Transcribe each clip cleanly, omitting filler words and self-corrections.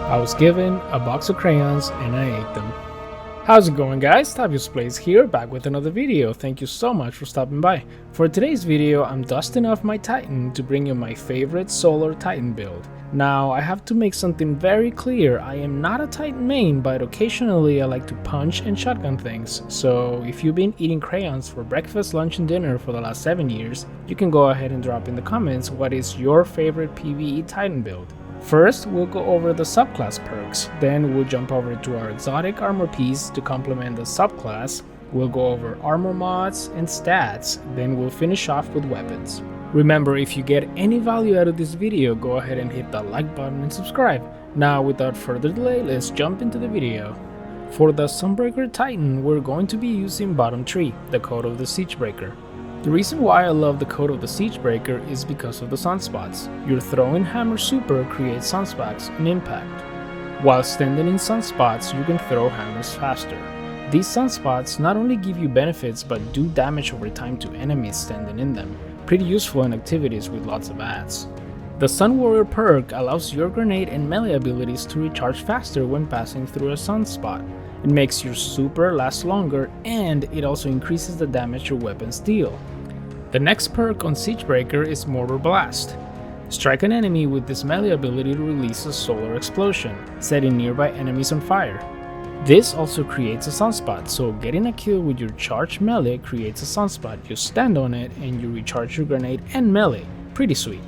I was given a box of crayons and I ate them. How's it going, guys? Tavius Plays here, back with another video. Thank you so much for stopping by. For today's video, I'm dusting off my Titan to bring you my favorite solar Titan build. Now, I have to make something very clear. I am not a Titan main, but occasionally I like to punch and shotgun things. So if you've been eating crayons for breakfast, lunch and dinner for the last 7 years, you can go ahead and drop in the comments what is your favorite PvE Titan build. First, we'll go over the subclass perks, then we'll jump over to our exotic armor piece to complement the subclass, we'll go over armor mods and stats, then we'll finish off with weapons. Remember, if you get any value out of this video, go ahead and hit that like button and subscribe. Now, without further delay, let's jump into the video. For the Sunbreaker Titan, we're going to be using bottom 3, the Code of the Siegebreaker. The reason why I love the Code of the Siegebreaker is because of the sunspots. Your throwing hammer super creates sunspots and impact. While standing in sunspots, you can throw hammers faster. These sunspots not only give you benefits but do damage over time to enemies standing in them. Pretty useful in activities with lots of ads. The Sun Warrior perk allows your grenade and melee abilities to recharge faster when passing through a sunspot. It makes your super last longer, and it also increases the damage your weapons deal. The next perk on Siegebreaker is Mortar Blast. Strike an enemy with this melee ability to release a solar explosion, setting nearby enemies on fire. This also creates a sunspot, so getting a kill with your charged melee creates a sunspot. You stand on it and you recharge your grenade and melee. Pretty sweet.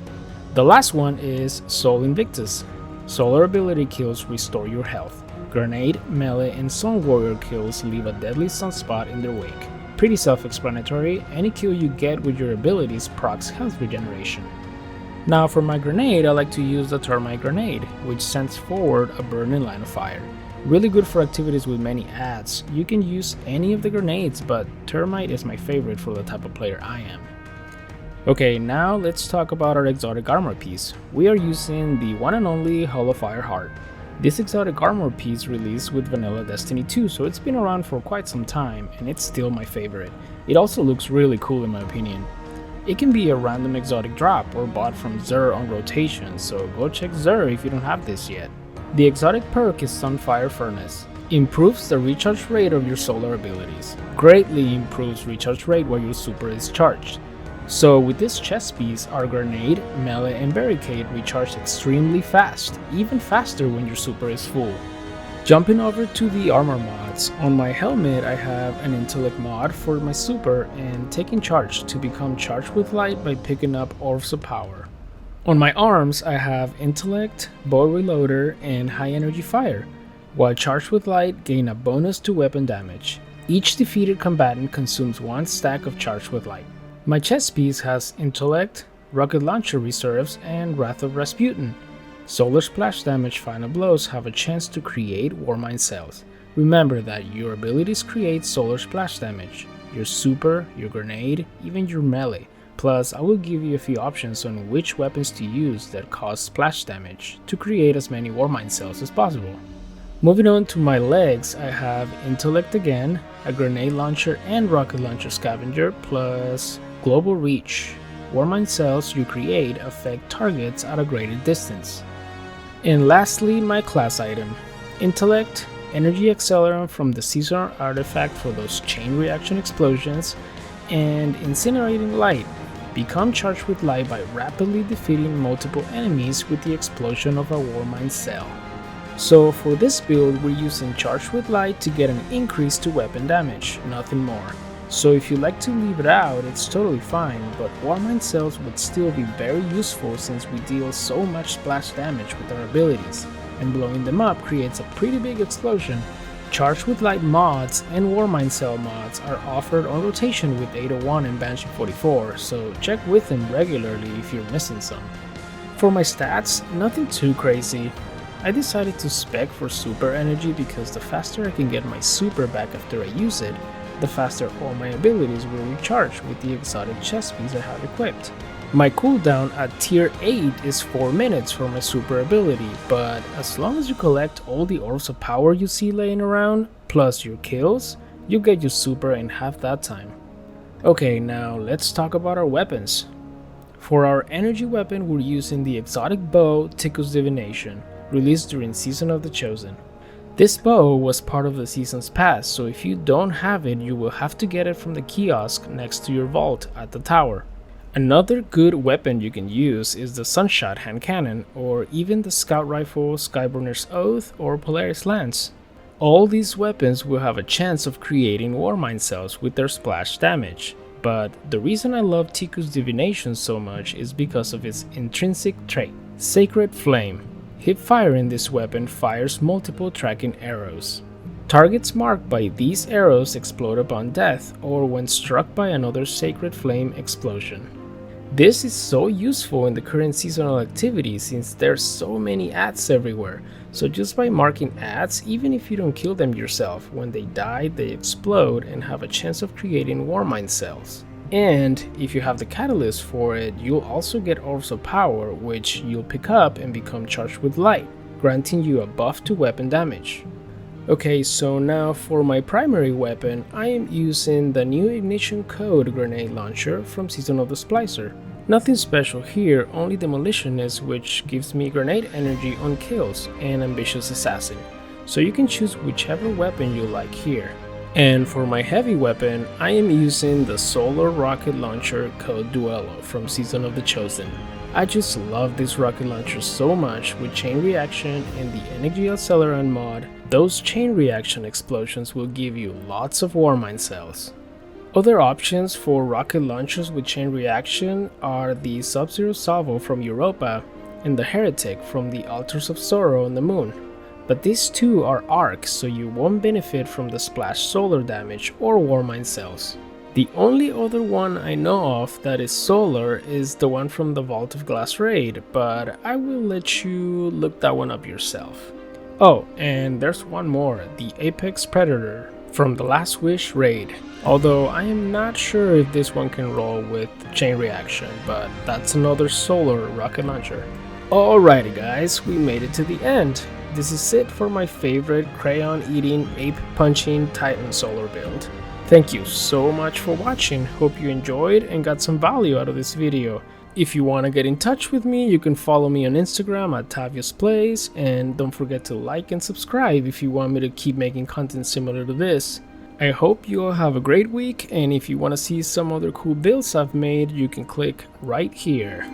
The last one is Sol Invictus. Solar ability kills restore your health. Grenade, melee, and Sun Warrior kills leave a deadly sunspot in their wake. Pretty self-explanatory, any kill you get with your abilities procs health regeneration. Now for my grenade, I like to use the Termite Grenade, which sends forward a burning line of fire. Really good for activities with many ads. You can use any of the grenades, but Termite is my favorite for the type of player I am. Okay, now let's talk about our exotic armor piece. We are using the one and only Hollow Fire Heart. This exotic armor piece released with Vanilla Destiny 2, so it's been around for quite some time, and it's still my favorite. It also looks really cool in my opinion. It can be a random exotic drop or bought from Xur on rotation, so go check Xur if you don't have this yet. The exotic perk is Sunfire Furnace. Improves the recharge rate of your solar abilities. Greatly improves recharge rate while your super is charged. So with this chest piece, our grenade, melee, and barricade recharge extremely fast, even faster when your super is full. Jumping over to the armor mods, on my helmet I have an intellect mod for my super and taking charge to become charged with light by picking up orbs of power. On my arms I have intellect, bow reloader, and high energy fire. While charged with light, gain a bonus to weapon damage. Each defeated combatant consumes 1 stack of charged with light. My chest piece has Intellect, Rocket Launcher Reserves, and Wrath of Rasputin. Solar Splash Damage Final Blows have a chance to create Warmind cells. Remember that your abilities create Solar Splash Damage, your super, your grenade, even your melee. Plus, I will give you a few options on which weapons to use that cause splash damage to create as many Warmind cells as possible. Moving on to my legs, I have Intellect again, a Grenade Launcher and Rocket Launcher Scavenger, plus Global Reach. Warmind cells you create affect targets at a greater distance. And lastly, my class item. Intellect, Energy Accelerant from the Seasonal Artifact for those chain reaction explosions, and Incinerating Light. Become charged with light by rapidly defeating multiple enemies with the explosion of a Warmind cell. So for this build, we're using Charged with Light to get an increase to weapon damage, nothing more. So if you like to leave it out, it's totally fine, but Warmind cells would still be very useful since we deal so much splash damage with our abilities, and blowing them up creates a pretty big explosion. Charged with Light mods and Warmind cell mods are offered on rotation with 801 and Banshee 44, so check with them regularly if you're missing some. For my stats, nothing too crazy. I decided to spec for super energy because the faster I can get my super back after I use it, the faster all my abilities will recharge with the exotic chest piece I have equipped. My cooldown at tier 8 is 4 minutes for my super ability, but as long as you collect all the orbs of power you see laying around, plus your kills, you get your super in half that time. Okay, now let's talk about our weapons. For our energy weapon, we're using the exotic bow TICUU'S Divination, released during Season of the Chosen. This bow was part of the Season's Pass, so if you don't have it, you will have to get it from the kiosk next to your vault at the tower. Another good weapon you can use is the Sunshot Hand Cannon, or even the Scout Rifle, Skyburner's Oath, or Polaris Lance. All these weapons will have a chance of creating Warmind cells with their splash damage, but the reason I love TICUU'S Divination so much is because of its intrinsic trait, Sacred Flame. Hip fire in this weapon fires multiple tracking arrows. Targets marked by these arrows explode upon death or when struck by another Sacred Flame explosion. This is so useful in the current seasonal activity since there's so many ads everywhere, so just by marking ads, even if you don't kill them yourself, when they die they explode and have a chance of creating Warmind cells. And if you have the catalyst for it, you'll also get Orbs of Power, which you'll pick up and become charged with light, granting you a buff to weapon damage. Okay, so now for my primary weapon, I am using the new Ignition Code grenade launcher from Season of the Splicer. Nothing special here, only Demolitionist, which gives me grenade energy on kills, and Ambitious Assassin, so you can choose whichever weapon you like here. And for my heavy weapon, I am using the Solar Rocket Launcher Code Duello from Season of the Chosen. I just love this rocket launcher so much. With chain reaction and the Energy Accelerant mod, those chain reaction explosions will give you lots of Warmind cells. Other options for rocket launchers with chain reaction are the Sub-Zero Salvo from Europa and the Heretic from the Altars of Sorrow on the Moon. But these two are arcs, so you won't benefit from the splash solar damage or Warmind cells. The only other one I know of that is solar is the one from the Vault of Glass raid, but I will let you look that one up yourself. Oh, and there's one more, the Apex Predator from the Last Wish raid, although I am not sure if this one can roll with chain reaction, but that's another solar rocket launcher. Alrighty guys, we made it to the end. This is it for my favorite crayon eating, ape punching Titan solar build. Thank you so much for watching, hope you enjoyed and got some value out of this video. If you want to get in touch with me, you can follow me on Instagram at Tavius Plays, and don't forget to like and subscribe if you want me to keep making content similar to this. I hope you all have a great week, and if you want to see some other cool builds I've made, you can click right here.